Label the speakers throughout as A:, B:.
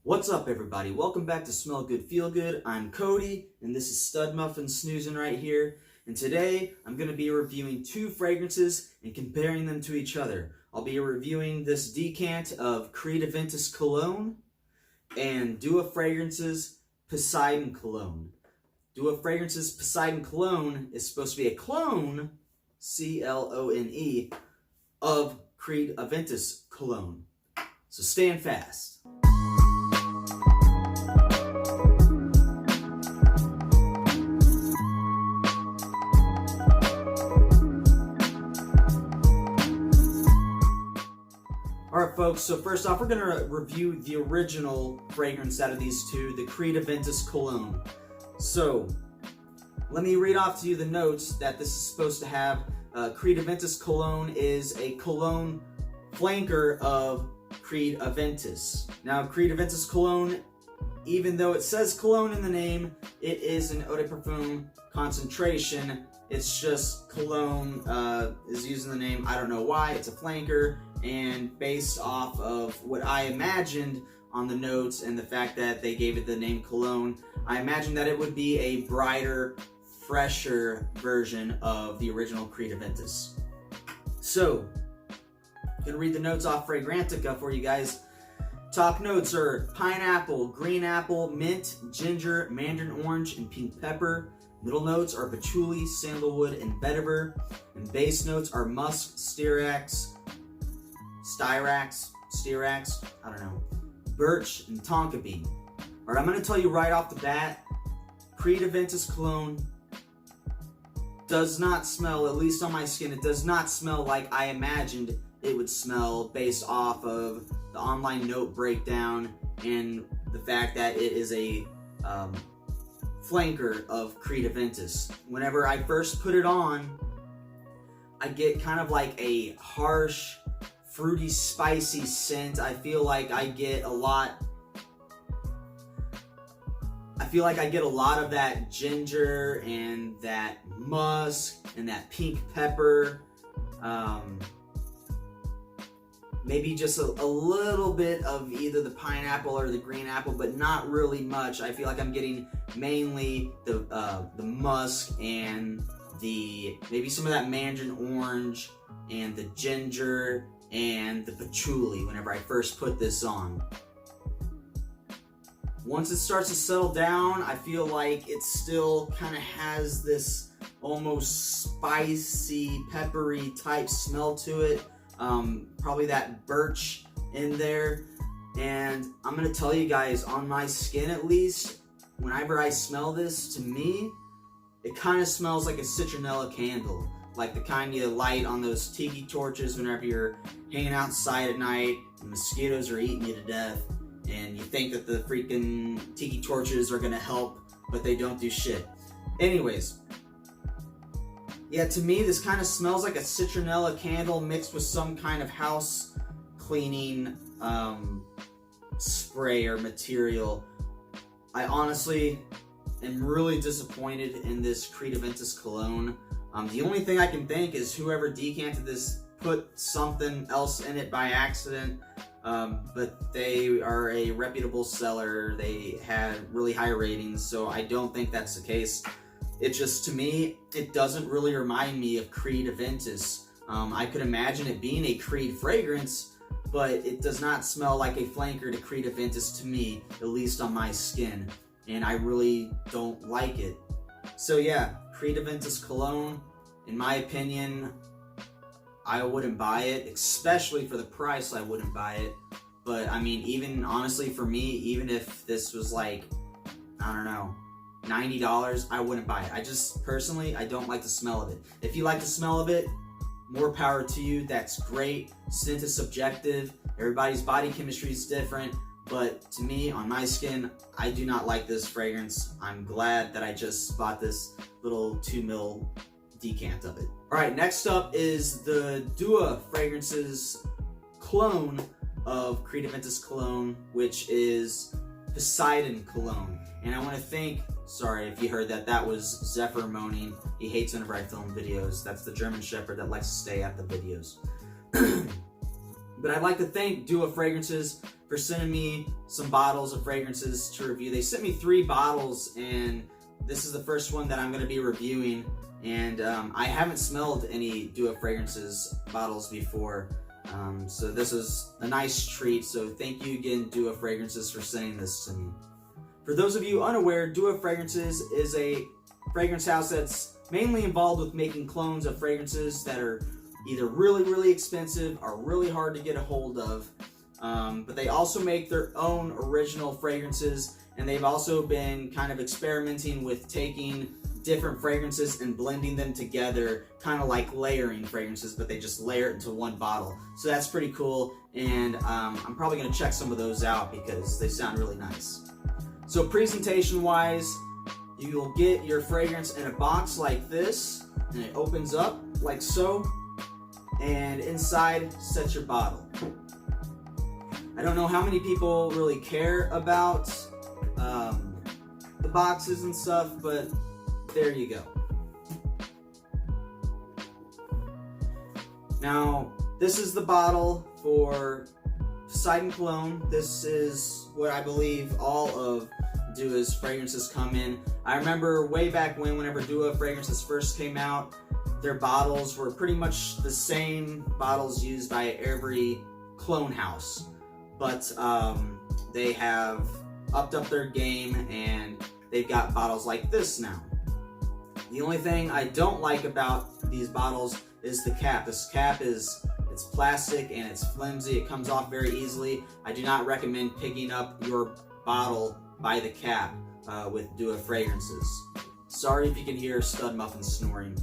A: What's up, everybody? Welcome back to Smell Good, Feel Good. I'm Cody, and this is Stud Muffin snoozing right here. And today, I'm going to be reviewing two fragrances and comparing them to each other. I'll be reviewing this decant of Aventus Cologne and Dua Fragrances Poseidon Cologne. Dua Fragrances Poseidon Cologne is supposed to be a clone, C-L-O-N-E, of Aventus Cologne. So stand fast. Alright folks, so first off we're going to review the original fragrance out of these two, the Aventus Cologne. So, let me read off to you the notes that this is supposed to have. Aventus Cologne is a cologne flanker of Aventus. Now, Aventus Cologne, even though it says cologne in the name, it is an eau de parfum concentration. It's just cologne is using the name. I don't know why. It's a flanker, and based off of what I imagined on the notes and the fact that they gave it the name cologne, I imagined that it would be a brighter, fresher version of the original Aventus. So, I'm gonna read the notes off Fragrantica for you guys. Top notes are pineapple, green apple, mint, ginger, mandarin orange, and pink pepper. Middle notes are patchouli, sandalwood, and vetiver. And base notes are musk, styrax, I don't know, birch, and tonka bean. Alright, I'm going to tell you right off the bat, Aventus Cologne does not smell, at least on my skin, it does not smell like I imagined it would smell based off of the online note breakdown and the fact that it is a flanker of Aventus. Whenever I first put it on, I get kind of like a harsh, fruity, spicy scent. I feel like I get a lot of that ginger and that musk and that pink pepper. Maybe just a little bit of either the pineapple or the green apple, but not really much. I feel like I'm getting mainly the musk and maybe some of that mandarin orange and the ginger and the patchouli whenever I first put this on. Once it starts to settle down, I feel like it still kind of has this almost spicy, peppery type smell to it. Probably that birch in there. And I'm going to tell you guys, on my skin at least, whenever I smell this, to me, it kind of smells like a citronella candle. Like the kind you light on those tiki torches whenever you're hanging outside at night, and mosquitoes are eating you to death, and you think that the freaking tiki torches are gonna help, but they don't do shit. Anyways, yeah, to me this kind of smells like a citronella candle mixed with some kind of house cleaning spray or material. I honestly am really disappointed in this Aventus Cologne. The only thing I can think is whoever decanted this put something else in it by accident, but they are a reputable seller. They had really high ratings, so I don't think that's the case. It just, to me, it doesn't really remind me of Aventus. I could imagine it being a Creed fragrance, but it does not smell like a flanker to Aventus to me, at least on my skin, and I really don't like it. So yeah, Aventus Cologne, in my opinion, I wouldn't buy it, especially for the price. I wouldn't buy it. But I mean, even honestly for me, even if this was like, I don't know, $90, I wouldn't buy it. I just, personally, I don't like the smell of it. If you like the smell of it, more power to you, that's great. Scent is subjective, everybody's body chemistry is different, but to me, on my skin, I do not like this fragrance. I'm glad that I just bought this little 2 ml decant of it. Alright, next up is the Dua Fragrances clone of Aventus Cologne, which is Poseidon Cologne. And I want to thank, sorry if you heard that, that was Zephyr moaning. He hates whenever I film videos. That's the German Shepherd that likes to stay at the videos. But I'd like to thank Dua Fragrances for for sending me some bottles of fragrances to review. They sent me 3 bottles, and this is the first one that I'm going to be reviewing. And I haven't smelled any Dua Fragrances bottles before, so this is a nice treat. So thank you again, Dua Fragrances, for sending this to me. For those of you unaware, Dua Fragrances is a fragrance house that's mainly involved with making clones of fragrances that are either really, really expensive or really hard to get a hold of. But they also make their own original fragrances, and they've also been kind of experimenting with taking different fragrances and blending them together, kind of like layering fragrances, but they just layer it into one bottle. So that's pretty cool, and I'm probably going to check some of those out because they sound really nice. So presentation wise, you'll get your fragrance in a box like this, and it opens up like so, and inside sets your bottle. I don't know how many people really care about the boxes and stuff, but there you go. Now, this is the bottle for Poseidon Cologne. This is what I believe all of Dua's fragrances come in. I remember way back when, whenever Dua Fragrances first came out, their bottles were pretty much the same bottles used by every clone house. But they have upped up their game, and they've got bottles like this now. The only thing I don't like about these bottles is the cap. This cap it's plastic and it's flimsy. It comes off very easily. I do not recommend picking up your bottle by the cap with Dua Fragrances. Sorry if you can hear Stud Muffin snoring.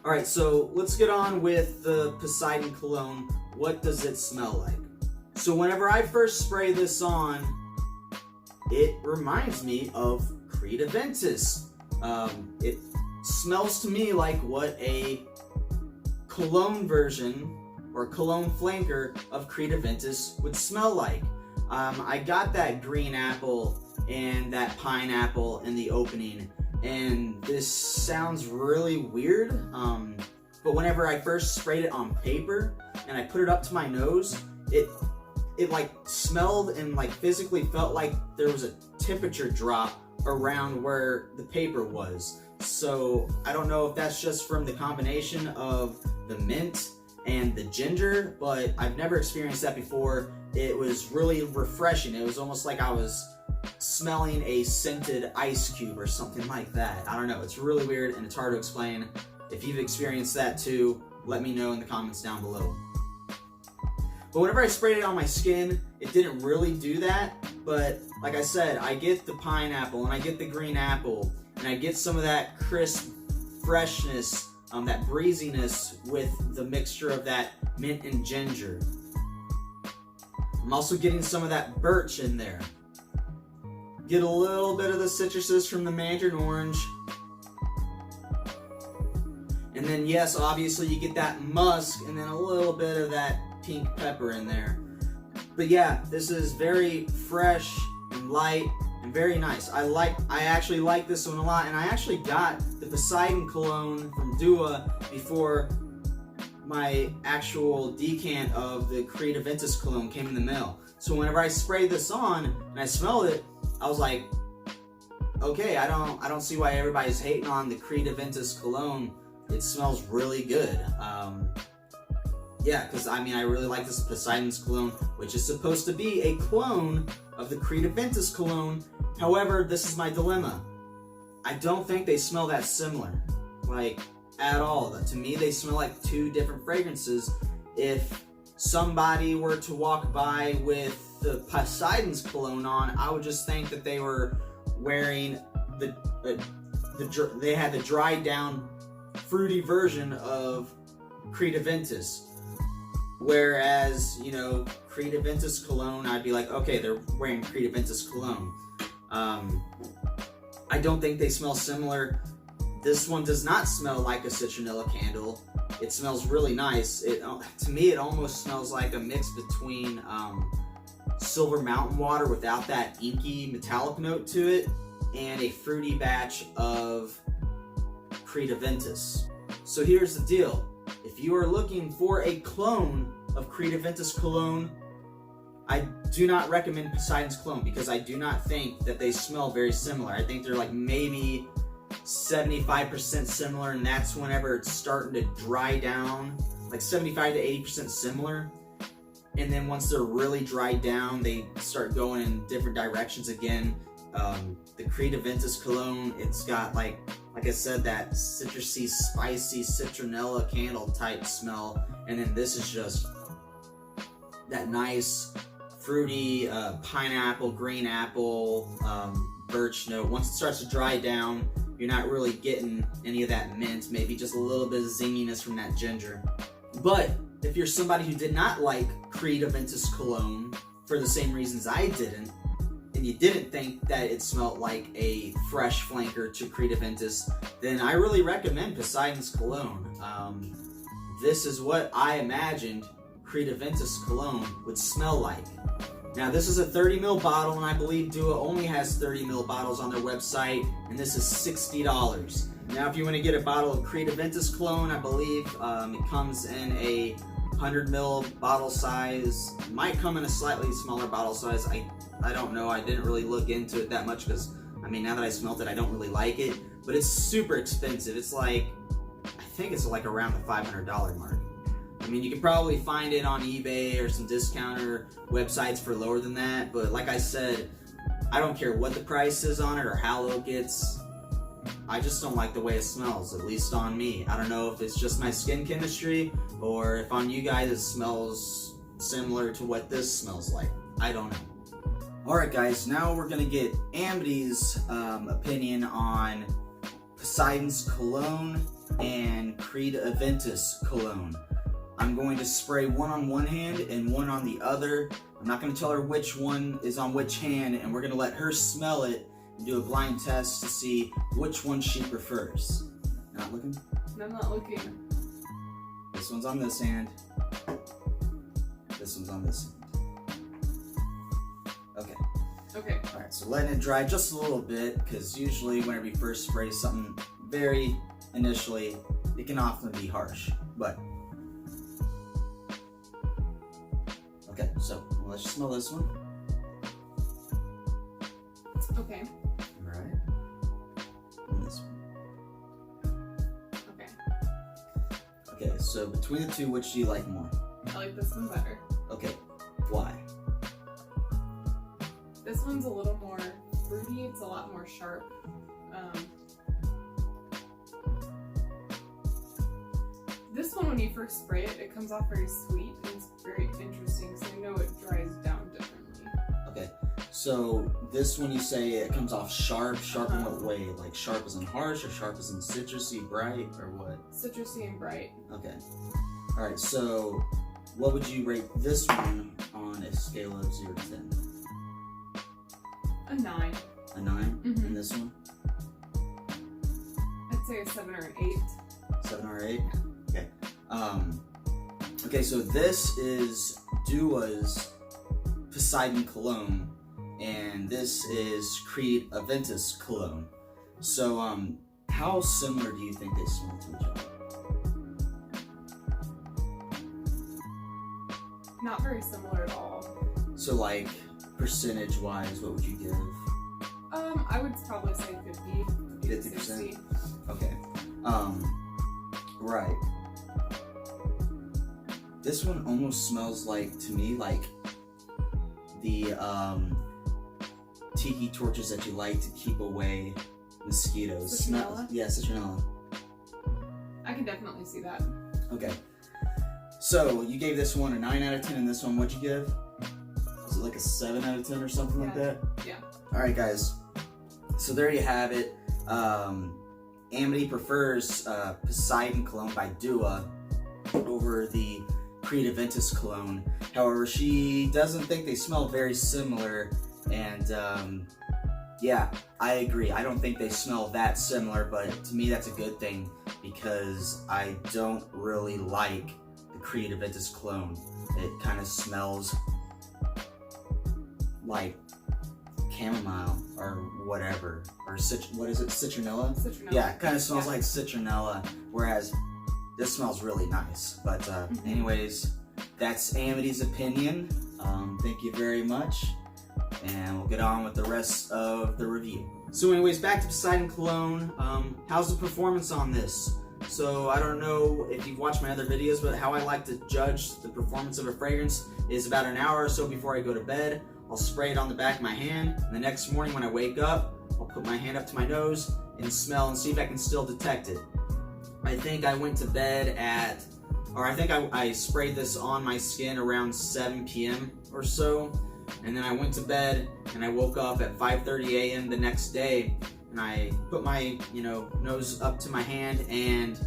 A: Alright, so let's get on with the Poseidon Cologne. What does it smell like? So whenever I first spray this on, it reminds me of Creed Ventus. It smells to me like what a cologne version or cologne flanker of Creed Ventus would smell like. I got that green apple and that pineapple in the opening, and this sounds really weird, but whenever I first sprayed it on paper and I put it up to my nose, it like smelled and like physically felt like there was a temperature drop around where the paper was. So I don't know if that's just from the combination of the mint and the ginger, but I've never experienced that before. It was really refreshing. It was almost like I was smelling a scented ice cube or something like that. I don't know, it's really weird and it's hard to explain. If you've experienced that too, let me know in the comments down below. But whenever I sprayed it on my skin, it didn't really do that. But like I said, I get the pineapple and I get the green apple and I get some of that crisp freshness, that breeziness with the mixture of that mint and ginger. I'm also getting some of that birch in there. Get a little bit of the citruses from the mandarin orange. And then yes, obviously you get that musk and then a little bit of that pink pepper in there. But yeah, this is very fresh and light and very nice. I actually like this one a lot, and I actually got the Poseidon Cologne from Dua before my actual decant of the Creed Ventus Cologne came in the mail. So whenever I sprayed this on and I smelled it, I was like, okay, I don't see why everybody's hating on the Creed Ventus Cologne. It smells really good. Yeah, because I mean, I really like this Poseidon's Cologne, which is supposed to be a clone of the Creed Ventus Cologne. However, this is my dilemma. I don't think they smell that similar, like at all. To me, they smell like 2 different fragrances. If somebody were to walk by with the Poseidon's Cologne on, I would just think that they were wearing they had the dried down fruity version of Creed Ventus. Whereas, you know, Creed Ventus Cologne, I'd be like, okay, they're wearing Creed Ventus Cologne. I don't think they smell similar. This one does not smell like a citronella candle. It smells really nice. To me, it almost smells like a mix between Silver Mountain Water without that inky metallic note to it, and a fruity batch of Creed Ventus. So here's the deal. If you are looking for a clone of Creed Ventus Cologne, I do not recommend Poseidon's Cologne because I do not think that they smell very similar. I think they're like maybe 75% similar, and that's whenever it's starting to dry down, like 75 to 80% similar. And then once they're really dried down, they start going in different directions again. The Aventus Cologne, it's got like I said, that citrusy, spicy citronella candle type smell, and then this is just that nice fruity pineapple, green apple, birch note. Once it starts to dry down, you're not really getting any of that mint, maybe just a little bit of zinginess from that ginger. But if you're somebody who did not like Aventus Cologne for the same reasons I didn't, and you didn't think that it smelled like a fresh flanker to Aventus, then I really recommend Poseidon's Cologne. This is what I imagined Aventus Cologne would smell like. Now this is a 30 ml bottle, and I believe Dua only has 30 ml bottles on their website, and this is $60. Now if you want to get a bottle of Aventus Cologne, I believe it comes in a 100 ml bottle size. It might come in a slightly smaller bottle size. I don't know. I didn't really look into it that much because, I mean, now that I smelt it, I don't really like it. But it's super expensive. It's like, I think it's like around the $500 mark. I mean, you can probably find it on eBay or some discounter websites for lower than that. But like I said, I don't care what the price is on it or how low it gets. I just don't like the way it smells, at least on me. I don't know if it's just my skin chemistry or if on you guys it smells similar to what this smells like. I don't know. Alright guys, now we're going to get Amity's opinion on Poseidon's Cologne and Aventus Cologne. I'm going to spray one on one hand and one on the other. I'm not going to tell her which one is on which hand, and we're going to let her smell it and do a blind test to see which one she prefers. Not looking?
B: No, I'm not looking.
A: This one's on this hand. This one's on this hand. Okay.
B: Okay.
A: Alright, so letting it dry just a little bit, because usually whenever you first spray something very initially, it can often be harsh. But okay, so let's just smell this one.
B: Okay.
A: Alright. And this one.
B: Okay.
A: Okay, so between the two, which do you like more?
B: I like this one better.
A: Okay, why?
B: This one's a little more fruity. It's a lot more sharp. This one, when you first spray it, it comes off very sweet. And it's very interesting, so you know it dries down differently.
A: Okay, so this one you say it comes off sharp. Sharp in what way? Like sharp as in harsh, or sharp as in citrusy, bright, or what?
B: Citrusy and bright.
A: Okay. Alright, so what would you rate this one on a scale of 0 to 10?
B: A 9.
A: A 9?
B: Mm-hmm.
A: And this one?
B: I'd say a 7 or an 8.
A: 7 or 8? Okay. Okay, so this is Dua's Poseidon Cologne, and this is Aventus Cologne. So, how similar do you think they smell to each other?
B: Not very similar at all.
A: So, like, percentage-wise, what would you give?
B: I would probably say 50.
A: 50%?
B: 60.
A: Okay. Right. This one almost smells like, to me, like the tiki torches that you like to keep away mosquitoes.
B: Citronella?
A: Yeah, citronella.
B: I can definitely see that.
A: Okay. So, you gave this one a 9 out of 10, and this one, what'd you give? Was it like a 7 out of 10 or something like that?
B: Yeah.
A: Alright, guys. So, there you have it. Amity prefers Poseidon Cologne by Dua over the Aventus Cologne. However, she doesn't think they smell very similar, and yeah, I agree. I don't think they smell that similar, but to me that's a good thing because I don't really like the Aventus Cologne. It kind of smells like chamomile or whatever, or what is it, citronella?
B: Citronella.
A: Yeah, it kind of smells like citronella, whereas this smells really nice. But anyways, that's Amity's opinion Thank you very much, and we'll get on with the rest of the review. So anyways, back to Poseidon Cologne. How's the performance on this? So I don't know if you've watched my other videos, but how I like to judge the performance of a fragrance is about an hour or so before I go to bed. I'll spray it on the back of my hand, and the next morning when I wake up, I'll put my hand up to my nose and smell and see if I can still detect it. I think I went to bed at, or I think I sprayed this on my skin around 7 p.m. or so, and then I went to bed and I woke up at 5:30 a.m. the next day, and I put my nose up to my hand, and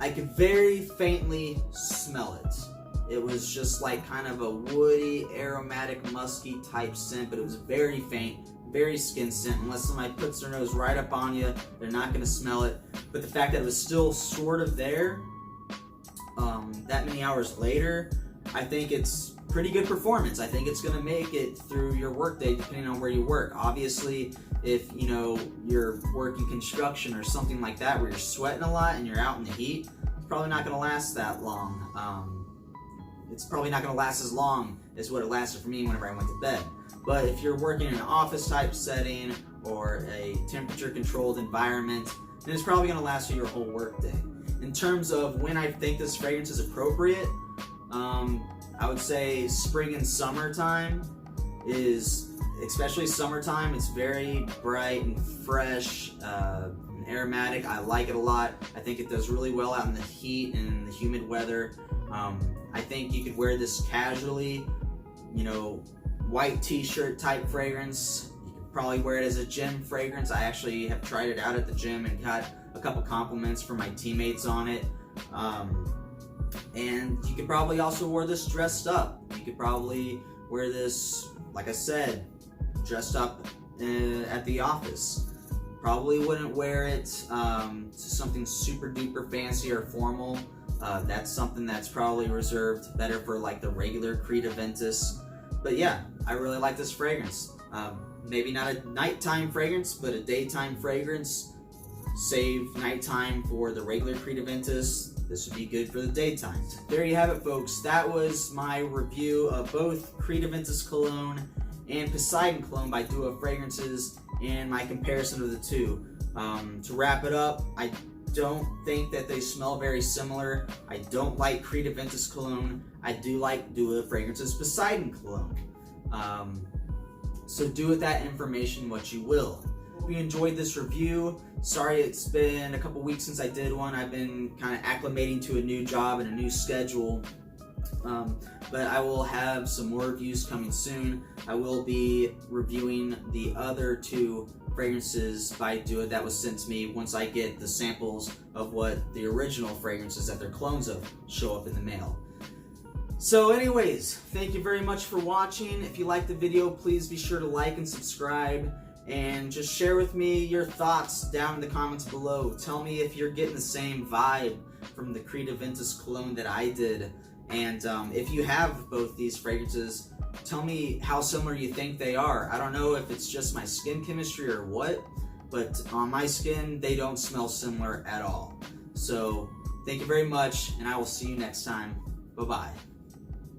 A: I could very faintly smell it. It was just like kind of a woody, aromatic, musky type scent, but it was very faint, very skin scent. Unless somebody puts their nose right up on you, they're not going to smell it. But the fact that it was still sort of there that many hours later, I think it's pretty good performance. I think it's going to make it through your workday depending on where you work. Obviously, if you're working construction or something like that where you're sweating a lot and you're out in the heat, it's probably not going to last that long. It's probably not going to last as long as what it lasted for me whenever I went to bed. But if you're working in an office type setting or a temperature controlled environment, then it's probably going to last you your whole workday. In terms of when I think this fragrance is appropriate, I would say spring and summertime is, especially summertime, it's very bright and fresh and aromatic. I like it a lot. I think it does really well out in the heat and the humid weather. I think you could wear this casually, white t-shirt type fragrance. You could probably wear it as a gym fragrance. I actually have tried it out at the gym and got a couple compliments from my teammates on it. And you could probably also wear this dressed up. You could probably wear this, like I said, dressed up at the office. Probably wouldn't wear it to something super duper fancy or formal. That's something that's probably reserved better for like the regular Creed Ventus. But yeah, I really like this fragrance. Maybe not a nighttime fragrance, but a daytime fragrance. Save nighttime for the regular Creed Ventus. This would be good for the daytime. There you have it, folks. That was my review of both Creed Ventus Cologne and Poseidon Cologne by Duo Fragrances and my comparison of the two. To wrap it up, I don't think that they smell very similar. I don't like Creed Ventus Cologne. I do like Duo Fragrances Poseidon Cologne. So do with that information what you will. Hope you enjoyed this review. Sorry it's been a couple weeks since I did one. I've been kind of acclimating to a new job and a new schedule. But I will have some more reviews coming soon. I will be reviewing the other two fragrances by Duo that was sent to me once I get the samples of what the original fragrances that they're clones of show up in the mail. So anyways, thank you very much for watching. If you liked the video, please be sure to like and subscribe. And just share with me your thoughts down in the comments below. Tell me if you're getting the same vibe from the Creed Ventus Cologne that I did. And if you have both these fragrances, tell me how similar you think they are. I don't know if it's just my skin chemistry or what, but on my skin, they don't smell similar at all. So thank you very much, and I will see you next time. Bye-bye.